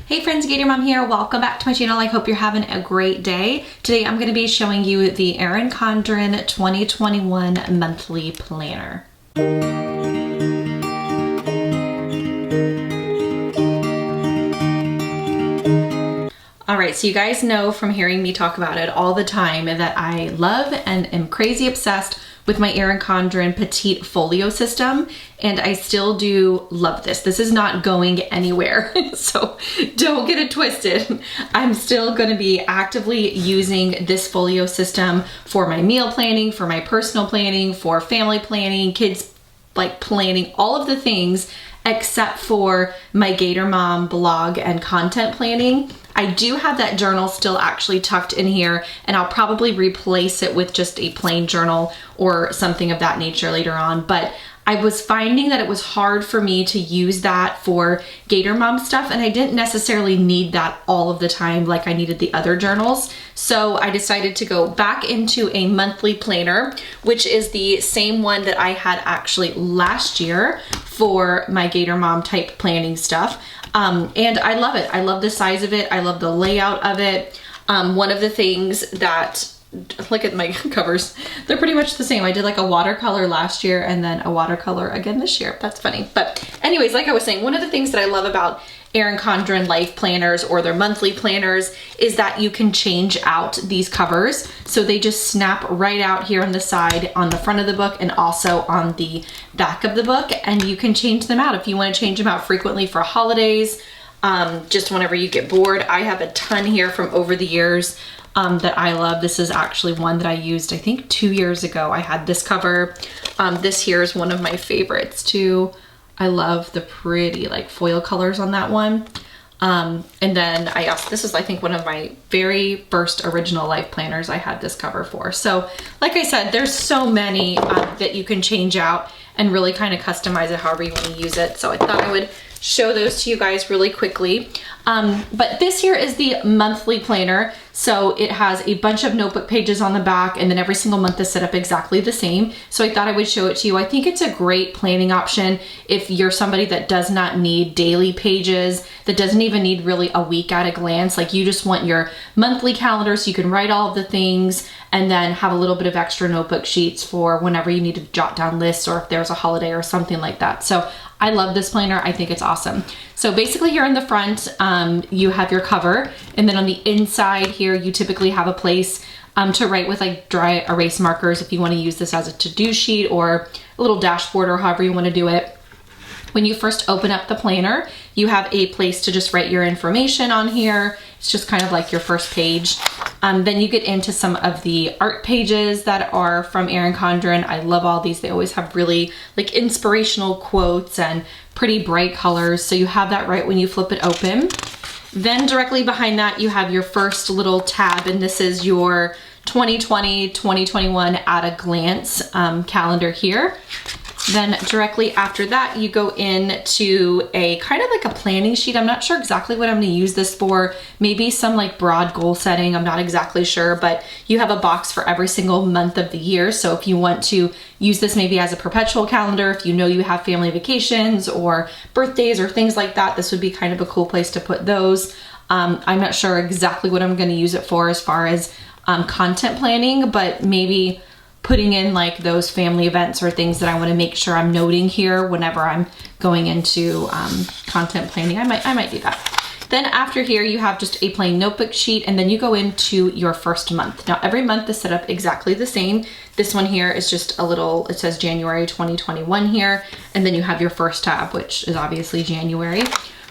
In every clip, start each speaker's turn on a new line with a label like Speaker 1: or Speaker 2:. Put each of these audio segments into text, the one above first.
Speaker 1: Hey friends, Gator Mom here. Welcome back to my channel. I hope you're having a great day. Today I'm going to be showing you the ERIN CONDREN 2021 monthly planner. Alright, so you guys know from hearing me talk about it all the time that I love and am crazy obsessed with my ERIN CONDREN Petite Folio system, and I still do love this. This is not going anywhere, so don't get it twisted. I'm still going to be actively using this folio system for my meal planning, for my personal planning, for family planning, kids planning, all of the things except for my Gator Mom blog and content planning. I do have that journal still actually tucked in here, and I'll probably replace it with just a plain journal or something of that nature later on. But I was finding that it was hard for me to use that for Gator Mom stuff, and I didn't necessarily need that all of the time like I needed the other journals. So I decided to go back into a monthly planner, which is the same one that I had actually last year for my Gator Mom type planning stuff. And I love it. I love the size of it. I love the layout of it. One of the things that, look at my covers, they're pretty much the same. I did like a watercolor last year and then a watercolor again this year. That's funny. But anyways, like I was saying, one of the things that I love about ERIN CONDREN life planners or their monthly planners is that you can change out these covers. So they just snap right out here on the side, on the front of the book, and also on the back of the book. And you can change them out if you want to change them out frequently for holidays, just whenever you get bored. I have a ton here from over the years that I love. This is actually one that I used, I think 2 years ago. I had this cover. This here is one of my favorites too. I love the pretty foil colors on that one. And then this is I think one of my very first original life planners I had this cover for. So like I said, there's so many that you can change out and really kind of customize it however you want to use it. So I thought I would show those to you guys really quickly. But this here is the monthly planner. So it has a bunch of notebook pages on the back, and then every single month is set up exactly the same. So I thought I would show it to you. I think it's a great planning option if you're somebody that does not need daily pages, that doesn't even need really a week at a glance. Like you just want your monthly calendar so you can write all of the things and then have a little bit of extra notebook sheets for whenever you need to jot down lists or if there's a holiday or something like that. So I love this planner. I think it's awesome. So basically here in the front, you have your cover, and then on the inside here, you typically have a place to write with dry erase markers if you want to use this as a to-do sheet or a little dashboard or however you want to do it. When you first open up the planner, you have a place to just write your information on here. It's just kind of like your first page. Then you get into some of the art pages that are from ERIN CONDREN. I love all these. They always have really inspirational quotes and pretty bright colors. So you have that right when you flip it open. Then directly behind that, you have your first little tab, and this is your 2020-2021 at a glance calendar here. Then directly after that, you go into a kind of like a planning sheet. I'm not sure exactly what I'm going to use this for. Maybe some broad goal setting. I'm not exactly sure, but you have a box for every single month of the year. So if you want to use this maybe as a perpetual calendar, if you know you have family vacations or birthdays or things like that, this would be kind of a cool place to put those. I'm not sure exactly what I'm going to use it for as far as content planning, but maybe putting in those family events or things that I want to make sure I'm noting here whenever I'm going into content planning. I might do that. Then after here, you have just a plain notebook sheet, and then you go into your first month. Now every month is set up exactly the same. This one here is just a little, it says January 2021 here, and then you have your first tab, which is obviously January.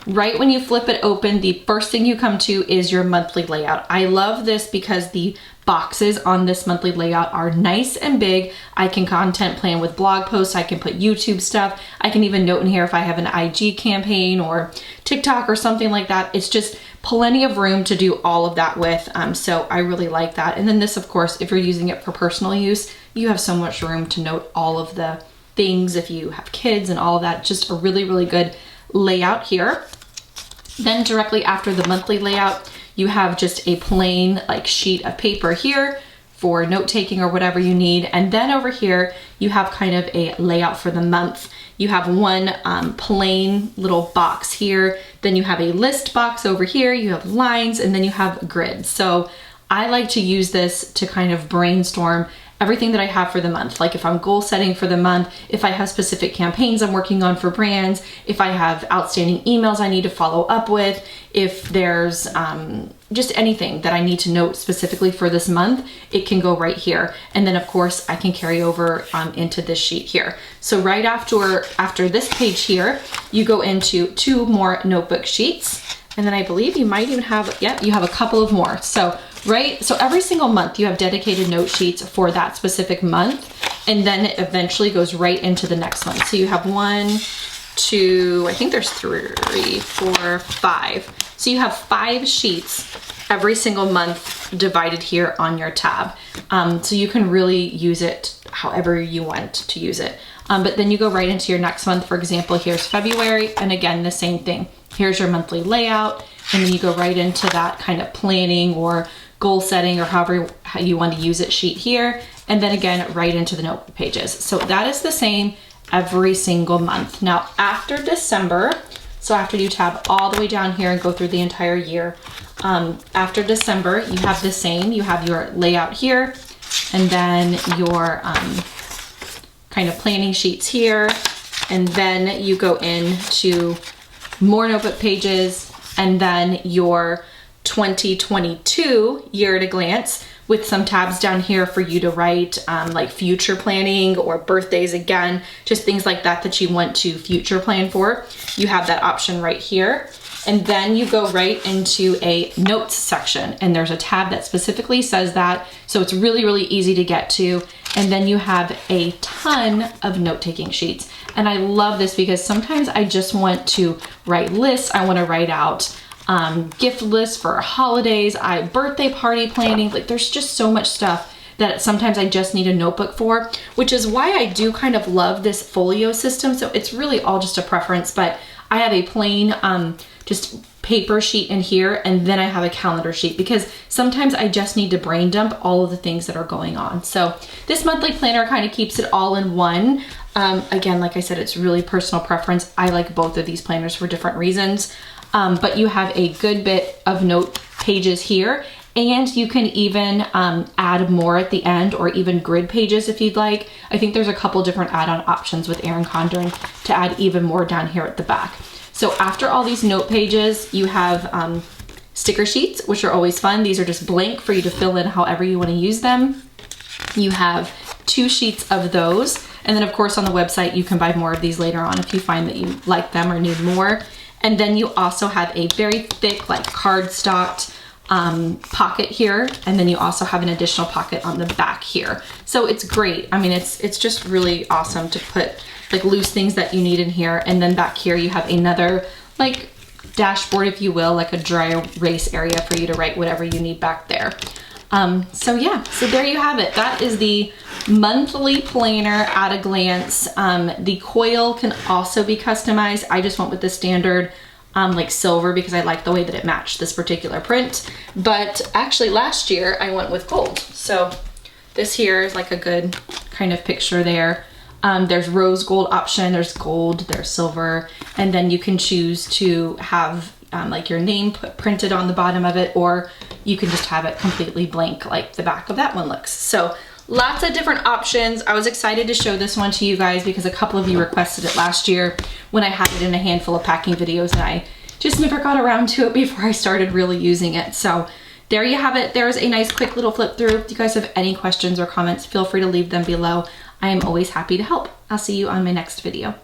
Speaker 1: Right when you flip it open, the first thing you come to is your monthly layout. I love this because the boxes on this monthly layout are nice and big. I can content plan with blog posts. I can put YouTube stuff. I can even note in here if I have an IG campaign or TikTok or something like that. It's just plenty of room to do all of that with. So I really like that. And then this, of course, if you're using it for personal use, you have so much room to note all of the things if you have kids and all of that. Just a really, really good layout here. Then directly after the monthly layout, you have just a plain sheet of paper here for note-taking or whatever you need. And then over here, you have kind of a layout for the month. You have one plain little box here, then you have a list box over here, you have lines, and then you have grids. So I like to use this to kind of brainstorm everything that I have for the month. Like if I'm goal setting for the month, if I have specific campaigns I'm working on for brands, if I have outstanding emails I need to follow up with, if there's just anything that I need to note specifically for this month, it can go right here. And then of course I can carry over into this sheet here. So right after this page here, you go into 2 more notebook sheets. And then I believe you might even have, yeah, you have a couple of more. So every single month you have dedicated note sheets for that specific month, and then it eventually goes right into the next one. So you have 1, 2, I think there's 3, 4, 5. So you have 5 sheets every single month divided here on your tab. So you can really use it however you want to use it. But then you go right into your next month. For example, here's February, and again, the same thing. Here's your monthly layout, and then you go right into that kind of planning or goal setting or however you want to use it sheet here, and then again, right into the notebook pages. So that is the same every single month. Now, after December, so after you tab all the way down here and go through the entire year, after December, you have the same. You have your layout here, and then your kind of planning sheets here, and then you go into more notebook pages, and then your 2022 year at a glance with some tabs down here for you to write like future planning or birthdays, again, just things like that that you want to future plan for. You have that option right here. And then you go right into a notes section, and there's a tab that specifically says that. So it's really, really easy to get to. And then you have a ton of note-taking sheets. And I love this because sometimes I just want to write lists. I want to write out gift lists for holidays, birthday party planning. Like there's just so much stuff that sometimes I just need a notebook for, which is why I do kind of love this folio system. So it's really all just a preference, but I have a plain just paper sheet in here, and then I have a calendar sheet because sometimes I just need to brain dump all of the things that are going on. So this monthly planner kind of keeps it all in one. Again, like I said, it's really personal preference. I like both of these planners for different reasons, but you have a good bit of note pages here, and you can even add more at the end, or even grid pages if you'd like. I think there's a couple different add-on options with ERIN CONDREN to add even more down here at the back. So after all these note pages, you have sticker sheets, which are always fun. These are just blank for you to fill in however you want to use them. You have 2 sheets of those. And then of course on the website, you can buy more of these later on if you find that you like them or need more. And then you also have a very thick, like cardstock pocket here. And then you also have an additional pocket on the back here. So it's great. I mean, it's just really awesome to put like loose things that you need in here. And then back here you have another like dashboard, if you will, like a dry erase area for you to write whatever you need back there. So yeah, so there you have it. That is the monthly planner at a glance. The coil can also be customized. I just went with the standard like silver because I like the way that it matched this particular print. But actually last year I went with gold. So this here is like a good kind of picture there. There's rose gold option, there's gold, there's silver, and then you can choose to have like your name printed on the bottom of it, or you can just have it completely blank like the back of that one looks. So lots of different options. I was excited to show this one to you guys because a couple of you requested it last year when I had it in a handful of packing videos, and I just never got around to it before I started really using it. So there you have it. There's a nice quick little flip through. If you guys have any questions or comments, feel free to leave them below. I am always happy to help. I'll see you on my next video.